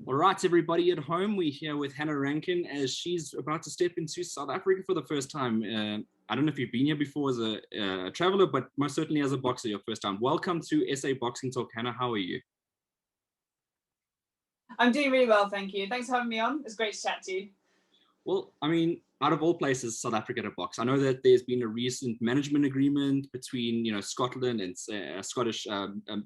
All right, everybody at home, we're here with Hannah Rankin as she's about to step into South Africa for the first time. I don't know if you've been here before as a traveler, but most certainly as a boxer, your first time. Welcome to SA Boxing Talk. Hannah, how are you? I'm doing really well, thank you. Thanks for having me on. It's great to chat to you. Well, I mean, out of all places, South Africa to box. I know that there's been a recent management agreement between, Scotland and a Scottish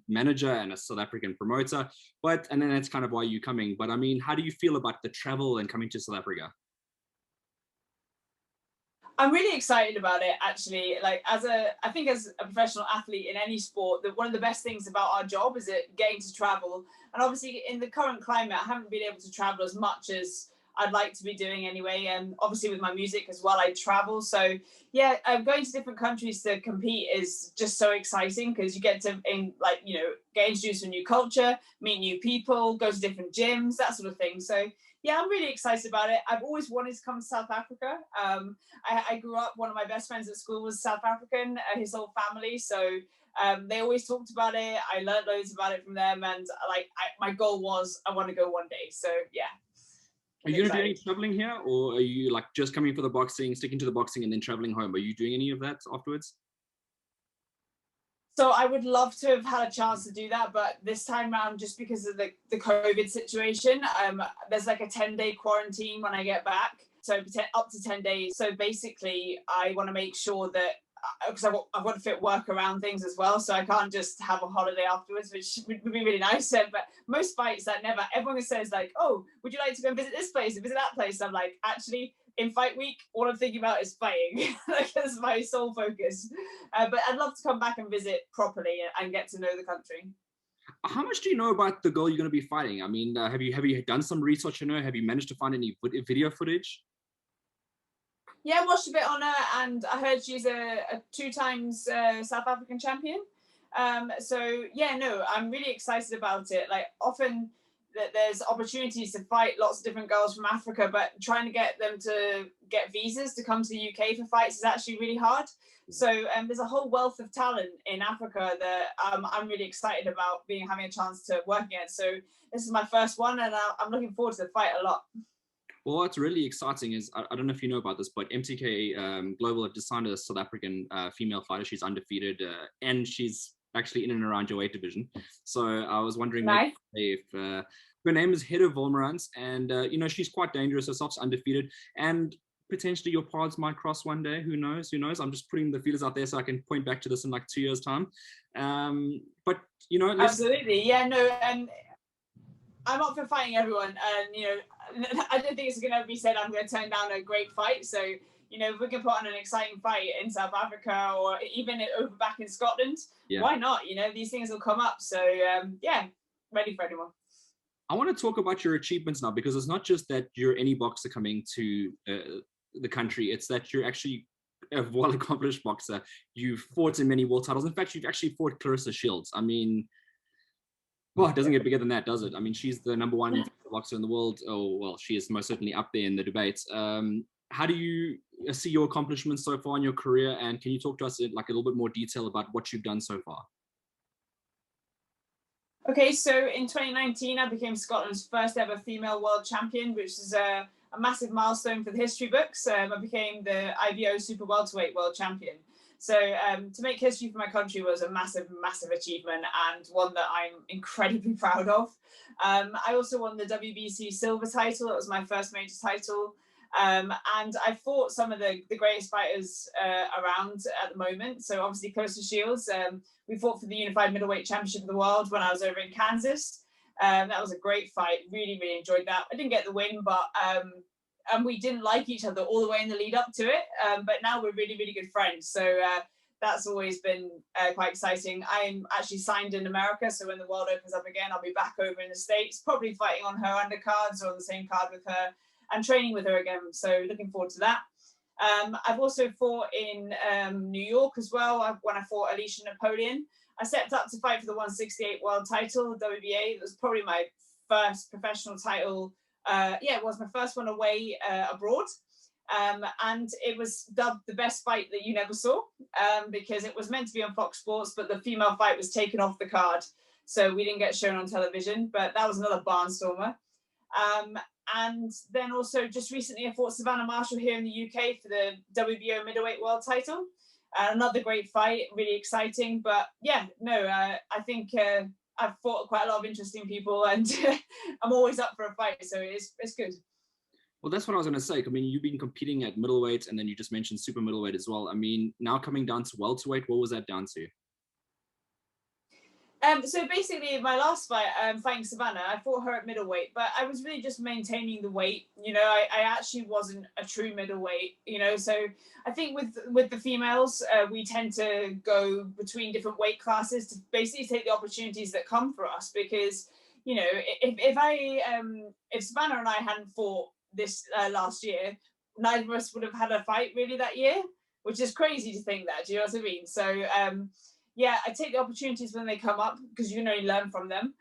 manager and a South African promoter. And then that's kind of why you're coming. But I mean, how do you feel about the travel and coming to South Africa? I'm really excited about it, actually. I think as a professional athlete in any sport, that one of the best things about our job is getting to travel. And obviously, in the current climate, I haven't been able to travel as much as I'd like to be doing anyway. And obviously with my music as well, I travel. So yeah, going to different countries to compete is just so exciting because you get to get introduced to a new culture, meet new people, go to different gyms, that sort of thing. So yeah, I'm really excited about it. I've always wanted to come to South Africa. I grew up, one of my best friends at school was South African, his whole family. So they always talked about it. I learned loads about it from them. And my goal was I want to go one day. So yeah. Are you going to do any traveling here, or are you like just coming for the boxing, sticking to the boxing and then traveling home? Are you doing any of that afterwards? So I would love to have had a chance to do that, but this time around, just because of the COVID situation, there's like a 10-day quarantine when I get back. So up to 10 days. So basically, I want to make sure that, because I've got to fit work around things as well, so I can't just have a holiday afterwards, which would be really nice. But most fights, everyone says like, oh, would you like to go and visit this place and visit that place? I'm like, actually, in fight week, all I'm thinking about is fighting. That's my sole focus. But I'd love to come back and visit properly and get to know the country. How much do you know about the girl you're going to be fighting? I mean, have you done some research on her? Have you managed to find any video footage? Yeah, I watched a bit on her, and I heard she's a 2 times South African champion. So yeah, no, I'm really excited about it. Like, often there's opportunities to fight lots of different girls from Africa, but trying to get them to get visas to come to the UK for fights is actually really hard. So there's a whole wealth of talent in Africa that I'm really excited about having a chance to work against. So this is my first one, and I'm looking forward to the fight a lot. Well, what's really exciting is, I don't know if you know about this, but MTK Global have just signed a South African female fighter. She's undefeated, and she's actually in and around your weight division. So I was wondering if her name is Heather Volmerance, and she's quite dangerous herself, undefeated, and potentially your paths might cross one day. Who knows? I'm just putting the feelers out there so I can point back to this in like 2 years' time. But absolutely, yeah, no, and I'm up for fighting everyone, and I don't think it's going to be said I'm going to turn down a great fight. So if we can put on an exciting fight in South Africa or even over back in Scotland, why not? These things will come up. So yeah, ready for anyone. I want to talk about your achievements now, because it's not just that you're any boxer coming to the country, it's that you're actually a well-accomplished boxer. You've fought in many world titles. In fact, you've actually fought Clarissa Shields. I mean, well, it doesn't get bigger than that, does it? I mean, she's the number 1 boxer in the world. Oh, well, she is most certainly up there in the debates. How do you see your accomplishments so far in your career? And can you talk to us in like a little bit more detail about what you've done so far? Okay, so in 2019, I became Scotland's first ever female world champion, which is a massive milestone for the history books. I became the IBO super welterweight world champion. So to make history for my country was a massive, massive achievement, and one that I'm incredibly proud of. I also won the WBC silver title. It was my first major title. And I fought some of the greatest fighters around at the moment. So obviously Clarissa Shields, we fought for the unified middleweight championship of the world when I was over in Kansas. That was a great fight. Really, really enjoyed that. I didn't get the win, but and we didn't like each other all the way in the lead up to it. But now we're really, really good friends. So that's always been quite exciting. I'm actually signed in America, so when the world opens up again, I'll be back over in the States, probably fighting on her undercards or on the same card with her, and training with her again. So looking forward to that. I've also fought in New York as well when I fought Alicia Napoleon. I stepped up to fight for the 168 world title, WBA. It was probably my first professional title. It was my first one away abroad. And it was dubbed the best fight that you never saw, because it was meant to be on Fox Sports, but the female fight was taken off the card. So we didn't get shown on television, but that was another barnstormer. And then also just recently I fought Savannah Marshall here in the UK for the WBO middleweight world title. Another great fight, really exciting. But yeah, no, I think I've fought quite a lot of interesting people, and I'm always up for a fight, so it's good. Well, that's what I was going to say. I mean, you've been competing at middleweight, and then you just mentioned super middleweight as well. I mean, now coming down to welterweight, what was that down to? So basically, my last fight, fighting Savannah, I fought her at middleweight, but I was really just maintaining the weight. You know, I actually wasn't a true middleweight. You know, so I think with the females, we tend to go between different weight classes to basically take the opportunities that come for us. Because you know, if Savannah and I hadn't fought this last year, neither of us would have had a fight really that year, which is crazy to think that. Do you know what I mean? So. Yeah, I take the opportunities when they come up because you can only learn from them.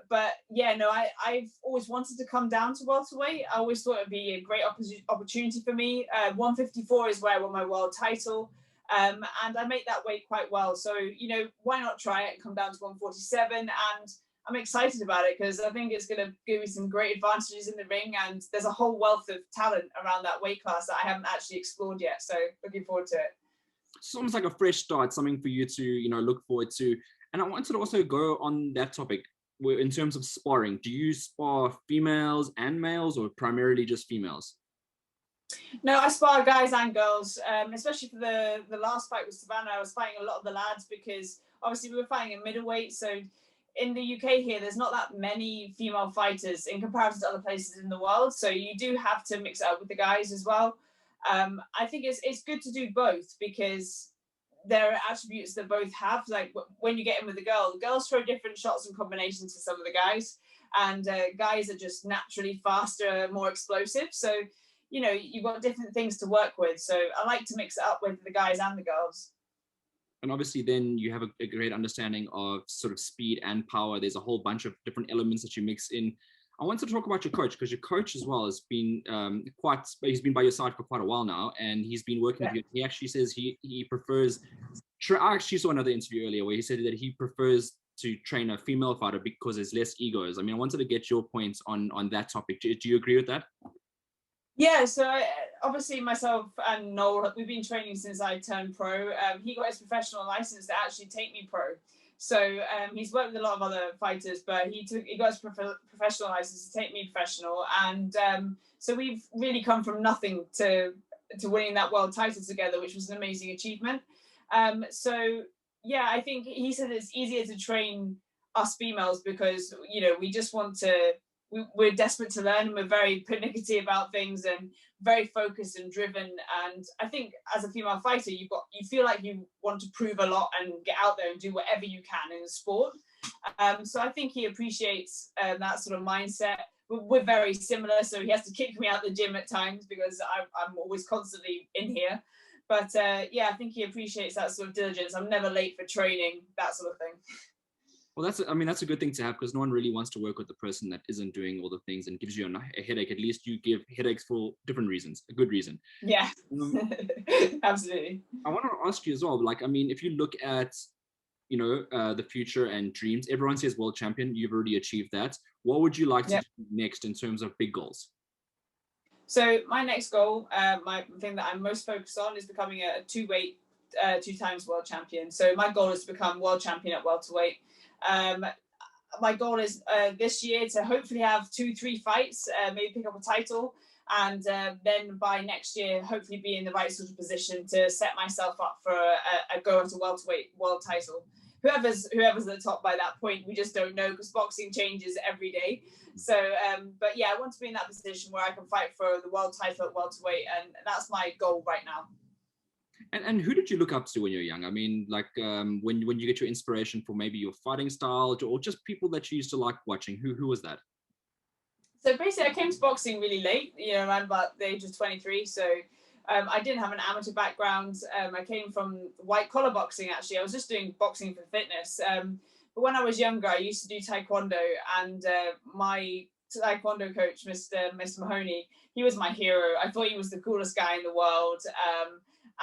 But yeah, no, I've always wanted to come down to welterweight. I always thought it'd be a great opportunity for me. 154 is where I won my world title. And I make that weight quite well. So, you know, why not try it and come down to 147? And I'm excited about it because I think it's going to give me some great advantages in the ring. And there's a whole wealth of talent around that weight class that I haven't actually explored yet. So looking forward to it. It's almost like a fresh start, something for you to, you know, look forward to. And I wanted to also go on that topic where, in terms of sparring, do you spar females and males or primarily just females? No, I spar guys and girls, especially for the last fight with Savannah. I was fighting a lot of the lads because obviously we were fighting in middleweight. So in the UK here, there's not that many female fighters in comparison to other places in the world. So you do have to mix it up with the guys as well. I think it's good to do both because there are attributes that both have. Like when you get in with the girls throw different shots and combinations to some of the guys, and guys are just naturally faster, more explosive. So, you know, you've got different things to work with. So I like to mix it up with the guys and the girls. And obviously then you have a great understanding of sort of speed and power. There's a whole bunch of different elements that you mix in. I wanted to talk about your coach because your coach as well has been he's been by your side for quite a while now, and he's been working with you. He actually says he prefers, I actually saw another interview earlier where he said that he prefers to train a female fighter because there's less egos. I mean, I wanted to get your points on that topic. Do you agree with that? Yeah, so obviously myself and Noel, we've been training since I turned pro. He got his professional license to actually take me pro. So he's worked with a lot of other fighters, but he got his professional license to take me professional. And so we've really come from nothing to winning that world title together, which was an amazing achievement. So yeah, I think he said it's easier to train us females because, you know, we just want to, we're desperate to learn and we're very pernickety about things and very focused and driven. And I think as a female fighter, you feel like you want to prove a lot and get out there and do whatever you can in the sport. So I think he appreciates that sort of mindset. We're very similar, so he has to kick me out the gym at times because I'm always constantly in here. But yeah, I think he appreciates that sort of diligence. I'm never late for training, that sort of thing. Well, that's a good thing to have because no one really wants to work with the person that isn't doing all the things and gives you a headache. At least you give headaches for different reasons, a good reason. Yeah, absolutely. I want to ask you as well, like, I mean, if you look at, you know, the future and dreams, everyone says world champion, you've already achieved that. What would you like to do next in terms of big goals? So my next goal, my thing that I'm most focused on is becoming a two-weight, 2 times world champion. So my goal is to become world champion at welterweight. My goal is this year to hopefully have 2-3 fights, maybe pick up a title, and then by next year hopefully be in the right sort of position to set myself up for a go at a welterweight world title. Whoever's at the top by that point, we just don't know because boxing changes every day. So, but yeah, I want to be in that position where I can fight for the world title at welterweight, and that's my goal right now. And who did you look up to when you were young? I mean, like when you get your inspiration for maybe your fighting style or just people that you used to like watching, who was that? So basically I came to boxing really late, you know, around about the age of 23. So I didn't have an amateur background. I came from white collar boxing, actually. I was just doing boxing for fitness. But when I was younger, I used to do taekwondo, and my taekwondo coach, Mr. Mahoney, he was my hero. I thought he was the coolest guy in the world.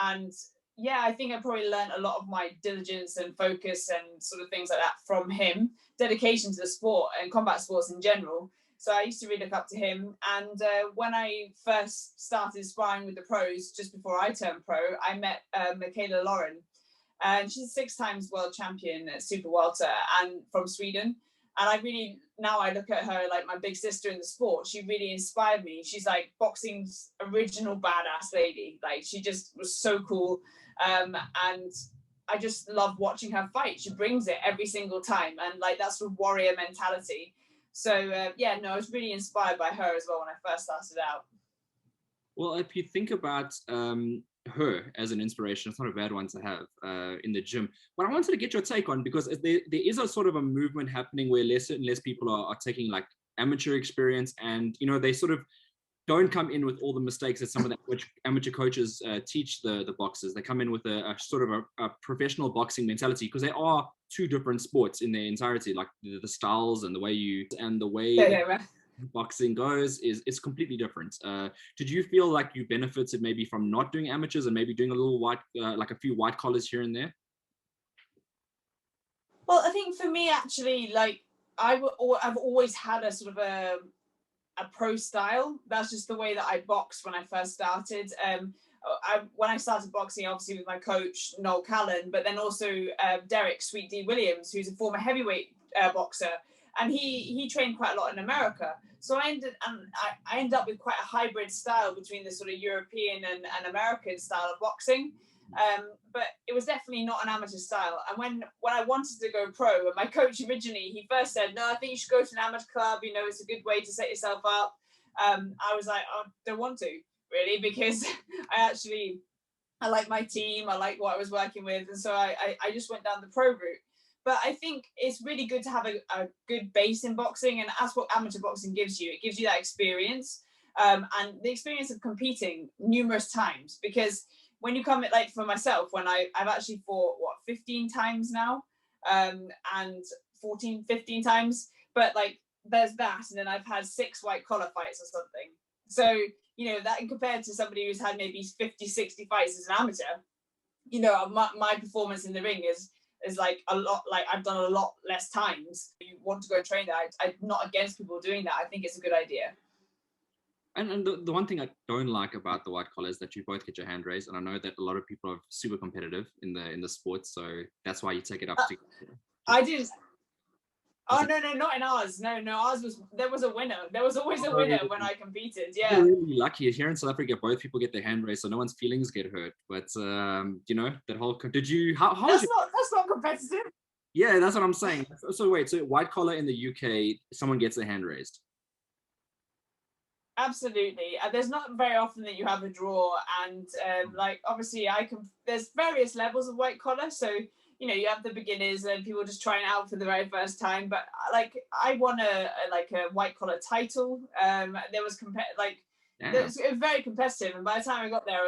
And yeah, I think I probably learned a lot of my diligence and focus and sort of things like that from him, dedication to the sport and combat sports in general. So I used to really look up to him. And when I first started sparring with the pros, just before I turned pro, I met Michaela Lauren. And she's a 6 times world champion at super welter and from Sweden. And I really, now I look at her like my big sister in the sport. She really inspired me. She's like boxing's original badass lady. Like, she just was so cool. And I just love watching her fight. She brings it every single time. And like, that's the warrior mentality. So yeah, no, I was really inspired by her as well when I first started out. Well, if you think about her as an inspiration, it's not a bad one to have in the gym. But I wanted to get your take on, because there is a sort of a movement happening where less and less people are taking like amateur experience, and you know, they sort of don't come in with all the mistakes that some of the amateur coaches teach the boxers. They come in with a sort of a professional boxing mentality, because they are 2 different sports in their entirety. Like the styles and the way boxing goes is completely different. Did you feel like you benefited maybe from not doing amateurs and maybe doing a little like a few white collars here and there? Well, I think for me, actually, like I've always had a sort of a pro style. That's just the way that I boxed when I first started. When I started boxing, obviously with my coach Noel Callan, but then also Derek Sweet D Williams, who's a former heavyweight boxer, and he trained quite a lot in America. So I ended up with quite a hybrid style between the sort of European and American style of boxing. But it was definitely not an amateur style. And when I wanted to go pro, and my coach originally, he first said, no, I think you should go to an amateur club. You know, it's a good way to set yourself up. I was like, I don't want to really, because I like my team. I like what I was working with. And so I just went down the pro route. But I think it's really good to have a good base in boxing, and that's what amateur boxing gives you. It gives you that experience, and the experience of competing numerous times. Because when you come, like for myself, when I've actually fought 15 times now, and 15 times, but like there's that, and then I've had 6 white collar fights or something. So you know, that compared to somebody who's had maybe 50, 60 fights as an amateur, you know, my performance in the ring is like a lot, like I've done a lot less times. You want to go and train that. I'm not against people doing that. I think it's a good idea. And the one thing I don't like about the white collar is that you both get your hand raised, and I know that a lot of people are super competitive in the sport, so that's why you take it up to. I didn't. Oh no, not in ours. No, ours there was a winner. There was always a winner when I competed. Yeah. You're really lucky. Here in South Africa, both people get their hand raised, so no one's feelings get hurt. But you know, that whole did you how that's not competitive. Yeah, that's what I'm saying. So wait, so white collar in the UK, someone gets their hand raised. Absolutely. There's not very often that you have a draw, and like obviously there's various levels of white collar, so you know, you have the beginners and people just trying out for the very first time. But like I won a white collar title. There was it was very competitive, and by the time I got there,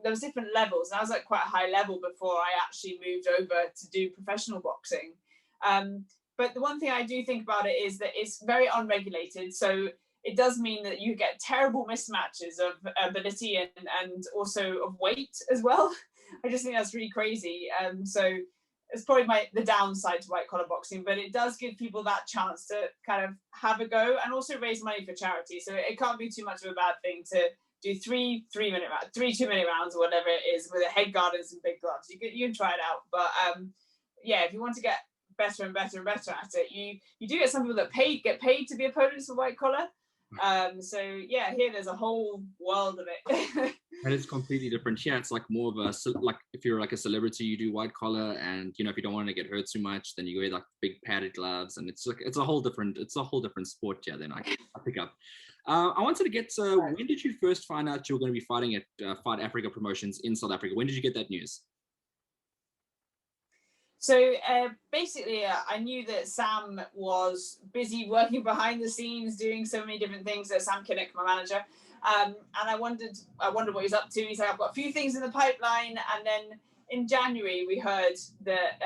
there was different levels, and I was at quite a high level before I actually moved over to do professional boxing. But the one thing I do think about it is that it's very unregulated, so it does mean that you get terrible mismatches of ability and also of weight as well. I just think that's really crazy. So it's probably the downside to white collar boxing, but it does give people that chance to kind of have a go and also raise money for charity. So it can't be too much of a bad thing to do 3 2-minute rounds or whatever it is with a head guard and some big gloves. You can try it out, but yeah, if you want to get better and better and better at it, you do get some people that get paid to be opponents for white collar. So yeah, here there's a whole world of it. And it's completely different. Yeah, it's like more of like if you're like a celebrity, you do white collar, and you know, if you don't want to get hurt too much, then you wear like big padded gloves, and it's a whole different sport. Yeah, then I pick up. I wanted to get when did you first find out you were going to be fighting at Fight Africa Promotions in South Africa? When did you get that news? So basically, I knew that Sam was busy working behind the scenes, doing so many different things. Sam Kinnock, my manager, and I wondered what he's up to. He's like, I've got a few things in the pipeline, and then in January we heard that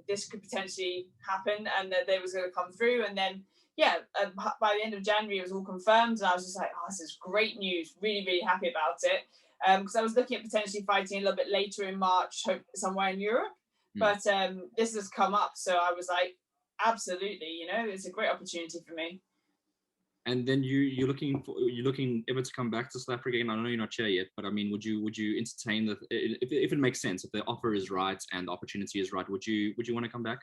this could potentially happen and that they was going to come through. And then by the end of January it was all confirmed, and I was just like, oh, this is great news. Really, really happy about it, because I was looking at potentially fighting a little bit later in March, somewhere in Europe. But this has come up, so I was like, absolutely, you know, it's a great opportunity for me. And then you're looking ever to come back to South Africa again? I know you're not here yet, but I mean, would you entertain that if it makes sense, if the offer is right and the opportunity is right, would you want to come back?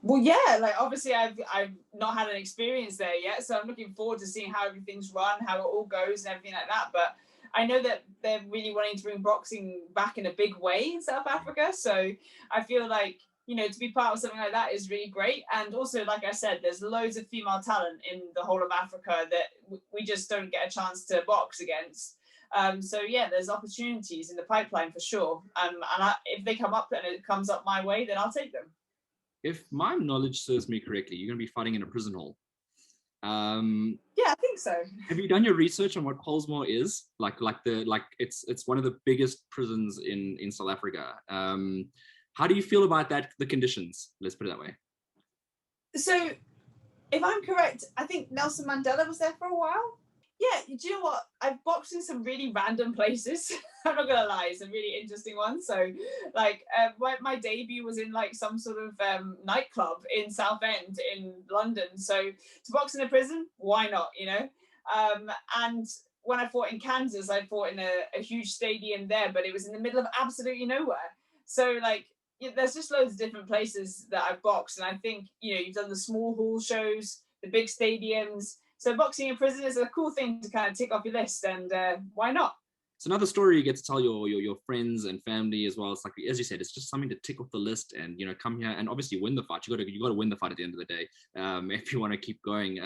Well, yeah, like obviously I've not had an experience there yet, so I'm looking forward to seeing how everything's run, how it all goes, and everything like that. But I know that they're really wanting to bring boxing back in a big way in South Africa, so I feel like, you know, to be part of something like that is really great. And also, like I said, there's loads of female talent in the whole of Africa that we just don't get a chance to box against. So yeah, there's opportunities in the pipeline for sure. And if they come up and it comes up my way, then I'll take them. If my knowledge serves me correctly, you're going to be fighting in a prison hall. Yeah, I think so. Have you done your research on what Colesmore is? It's one of the biggest prisons in South Africa. How do you feel about that? The conditions, let's put it that way. So, if I'm correct, I think Nelson Mandela was there for a while. Yeah, do you know what? I've boxed in some really random places. I'm not gonna lie, some really interesting ones. So, like, my debut was in like some sort of nightclub in Southend in London. So, to box in a prison, why not? You know. And when I fought in Kansas, I fought in a huge stadium there, but it was in the middle of absolutely nowhere. So, like, there's just loads of different places that I've boxed, and I think, you know, you've done the small hall shows, the big stadiums. So boxing in prison is a cool thing to kind of tick off your list, and why not? It's another story you get to tell your friends and family as well. It's like, as you said, it's just something to tick off the list, and, you know, come here and obviously win the fight. You got to win the fight at the end of the day, if you want to keep going.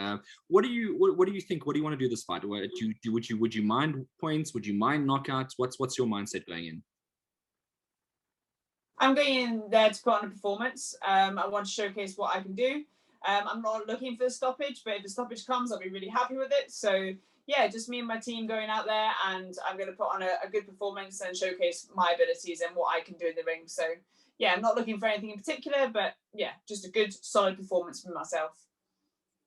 What do you think? What do you want to do this fight? Would you mind points? Would you mind knockouts? What's your mindset going in? I'm going in there to put on a performance. I want to showcase what I can do. I'm not looking for the stoppage, but if the stoppage comes, I'll be really happy with it. So yeah, just me and my team going out there, and I'm going to put on a good performance and showcase my abilities and what I can do in the ring. So yeah, I'm not looking for anything in particular, but yeah, just a good solid performance from myself.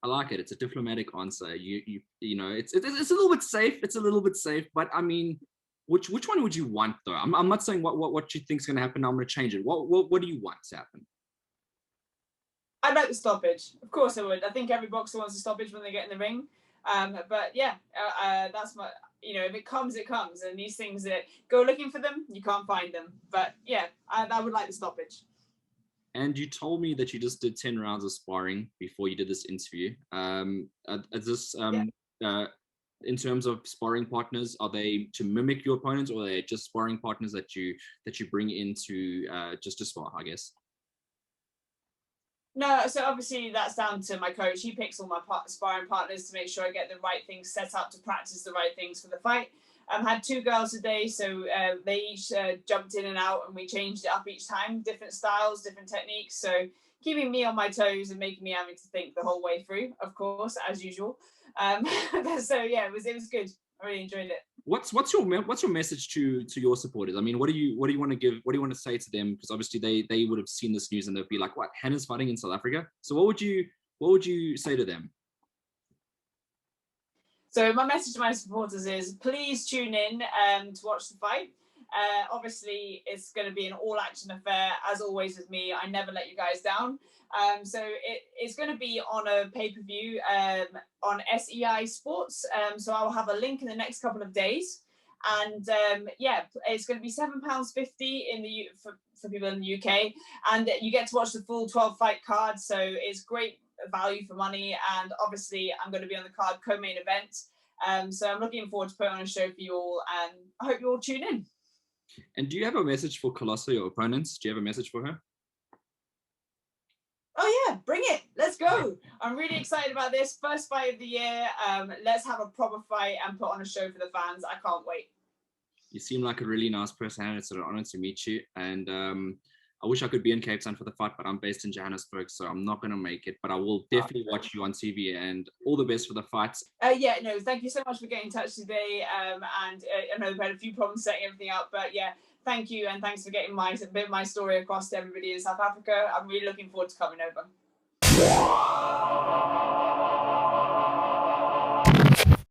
I like it. It's a diplomatic answer. You know, it's a little bit safe. It's a little bit safe, but I mean, which one would you want though? I'm not saying what you think is going to happen. Now I'm going to change it. What do you want to happen? I'd like the stoppage. Of course I would. I think every boxer wants a stoppage when they get in the ring. But yeah, that's my, you know, if it comes, it comes. And these things that go looking for them, you can't find them. But yeah, I would like the stoppage. And you told me that you just did 10 rounds of sparring before you did this interview. Is this in terms of sparring partners, are they to mimic your opponents, or are they just sparring partners that you bring into just to spar, I guess? No, so obviously that's down to my coach. He picks all my sparring partners to make sure I get the right things set up to practice the right things for the fight. Had 2 girls today, so they each jumped in and out, and we changed it up each time, different styles, different techniques. So keeping me on my toes and making me having to think the whole way through, of course, as usual. So yeah, it was good. I really enjoyed it. What's your message to your supporters? I mean, what do you want to give? What do you want to say to them? Because obviously they would have seen this news and they'd be like, "What? Hannah's fighting in South Africa?" So what would you say to them? So my message to my supporters is, please tune in to watch the fight. Obviously, it's going to be an all-action affair, as always with me. I never let you guys down. So it's going to be on a pay-per-view on SEI Sports. So I'll have a link in the next couple of days. And yeah, it's going to be £7.50 for people in the UK. And you get to watch the full 12-fight card. So it's great value for money. And obviously, I'm going to be on the card co-main event. So I'm looking forward to putting on a show for you all. And I hope you all tune in. And do you have a message for Colossal, your opponents? Do you have a message for her? Oh yeah, bring it. Let's go. I'm really excited about this. First fight of the year. Let's have a proper fight and put on a show for the fans. I can't wait. You seem like a really nice person, and it's an honor to meet you. And I wish I could be in Cape Town for the fight, but I'm based in Johannesburg, so I'm not going to make it. But I will definitely watch you on TV, and all the best for the fights. Yeah, no, thank you so much for getting in touch today. And I know we've had a few problems setting everything up, but yeah, thank you, and thanks for getting a bit of my story across to everybody in South Africa. I'm really looking forward to coming over.